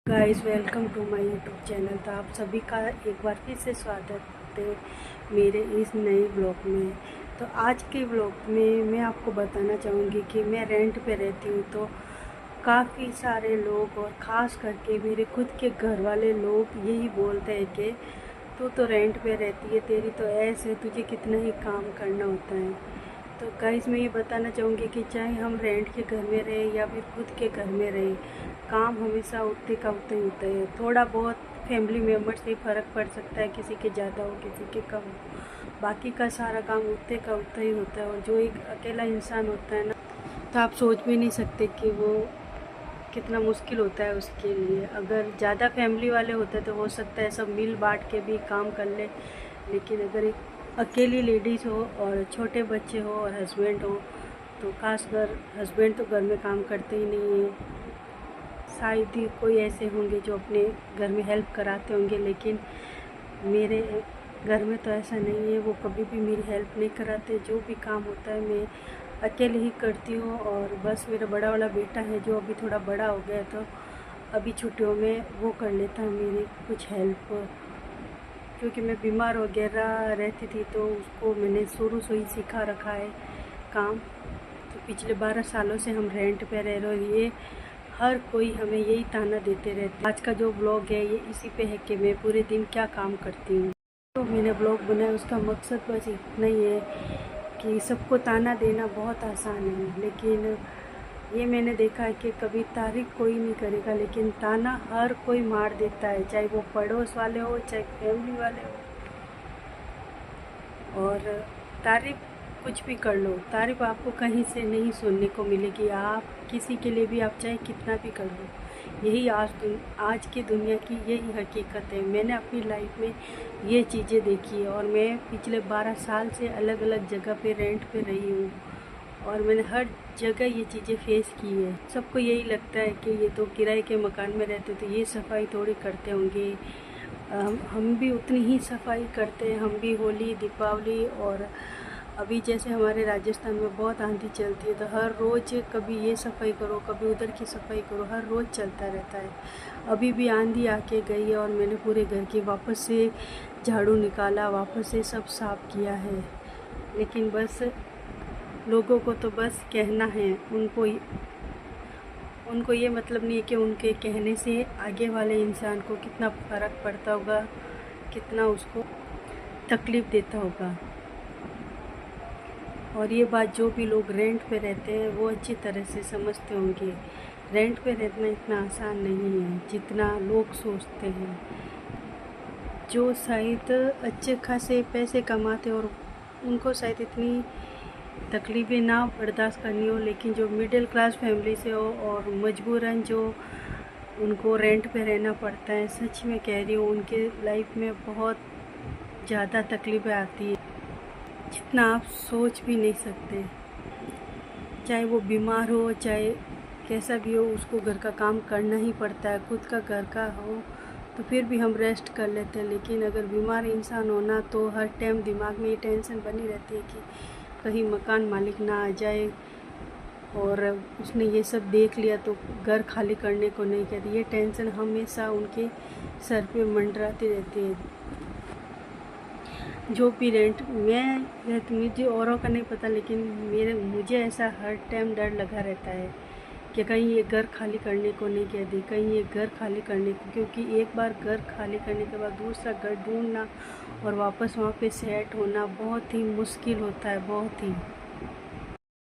Guys, welcome to my YouTube channel. तो आप सभी का एक बार फिर से स्वागत है मेरे इस नए ब्लॉग में। तो आज के ब्लॉग में मैं आपको बताना चाहूँगी कि मैं रेंट पे रहती हूँ। तो काफ़ी सारे लोग और ख़ास करके मेरे खुद के घर वाले लोग यही बोलते हैं कि तू तो रेंट पे रहती है, तेरी तो ऐसे, तुझे कितना ही काम करना होता है। तो गाइस, मैं ये बताना चाहूँगी कि चाहे हम रेंट के घर में रहें या फिर खुद के घर में रहें, काम हमेशा उतने का उतना ही होता है। थोड़ा बहुत फैमिली मेम्बर से फ़र्क पड़ सकता है, किसी के ज़्यादा हो किसी के कम हो, बाकी का सारा काम उतने का उतना ही होता है। और जो एक अकेला इंसान होता है ना, तो आप सोच भी नहीं सकते कि वो कितना मुश्किल होता है उसके लिए। अगर ज़्यादा फैमिली वाले होते तो हो सकता है सब मिल बांट के भी काम कर ले, लेकिन अगर एक अकेली लेडीज़ हो और छोटे बच्चे हो और हस्बैंड हो, तो खासकर हस्बैंड तो घर में काम करते ही नहीं है। शायद ही कोई ऐसे होंगे जो अपने घर में हेल्प कराते होंगे, लेकिन मेरे घर में तो ऐसा नहीं है। वो कभी भी मेरी हेल्प नहीं कराते। जो भी काम होता है मैं अकेले ही करती हूँ। और बस मेरा बड़ा वाला बेटा है जो अभी थोड़ा बड़ा हो गया, तो अभी छुट्टियों में वो कर लेता है मेरी कुछ हेल्प, क्योंकि मैं बीमार वगैरह रहती थी तो उसको मैंने शुरू से ही सिखा रखा है काम। तो पिछले 12 सालों से हम रेंट पे रह रहे हैं। ये हर कोई हमें यही ताना देते रहते। आज का जो ब्लॉग है ये इसी पे है कि मैं पूरे दिन क्या काम करती हूँ। तो मैंने ब्लॉग बनाया, उसका मकसद बस इतना ही है कि सबको ताना देना बहुत आसान है, लेकिन ये मैंने देखा है कि कभी तारीफ कोई नहीं करेगा, लेकिन ताना हर कोई मार देता है, चाहे वो पड़ोस वाले हो चाहे फैमिली वाले हो। और तारीफ कुछ भी कर लो, तारीफ आपको कहीं से नहीं सुनने को मिलेगी। आप किसी के लिए भी आप चाहे कितना भी कर लो, यही आज की दुनिया की यही हकीकत है। मैंने अपनी लाइफ में ये चीज़ें देखी है और मैं पिछले 12 साल से अलग अलग जगह पे रेंट पे रही हूँ और मैंने हर जगह ये चीज़ें फेस की है। सबको यही लगता है कि ये तो किराए के मकान में रहते तो ये सफाई थोड़ी करते होंगे। हम भी उतनी ही सफाई करते हैं। हम भी होली, दीपावली और अभी जैसे हमारे राजस्थान में बहुत आंधी चलती है, तो हर रोज़ कभी ये सफाई करो कभी उधर की सफाई करो, हर रोज़ चलता रहता है। अभी भी आंधी आके गई है और मैंने पूरे घर की वापस से झाड़ू निकाला, वापस से सब साफ किया है। लेकिन बस लोगों को तो बस कहना है, उनको ये मतलब नहीं है कि उनके कहने से आगे वाले इंसान को कितना फ़र्क पड़ता होगा, कितना उसको तकलीफ़ देता होगा। और ये बात जो भी लोग रेंट पे रहते हैं वो अच्छी तरह से समझते होंगे। रेंट पे रहना इतना आसान नहीं है जितना लोग सोचते हैं। जो शायद अच्छे खासे पैसे कमाते और उनको शायद इतनी तकलीफ़ें ना बर्दाश्त करनी हो, लेकिन जो मिडिल क्लास फैमिली से हो और मजबूरन जो उनको रेंट पे रहना पड़ता है, सच में कह रही हूँ, उनके लाइफ में बहुत ज़्यादा तकलीफ़ें आती है जितना आप सोच भी नहीं सकते। चाहे वो बीमार हो चाहे कैसा भी हो, उसको घर का काम करना ही पड़ता है। खुद का घर का हो तो फिर भी हम रेस्ट कर लेते हैं, लेकिन अगर बीमार इंसान होना तो हर टाइम दिमाग में ये टेंशन बनी रहती है कि कहीं मकान मालिक ना आ जाए और उसने ये सब देख लिया तो घर खाली करने को नहीं कहती। ये टेंशन हमेशा उनके सर पे मंडराती रहती है। जो भी रेंट मैं रहती, मुझे औरों का नहीं पता, लेकिन मुझे ऐसा हर टाइम डर लगा रहता है कि कहीं ये घर खाली करने को नहीं कह दी, कहीं ये घर खाली करने को, क्योंकि एक बार घर खाली करने के बाद दूसरा घर ढूंढना और वापस वहाँ पे सेट होना बहुत ही मुश्किल होता है, बहुत ही।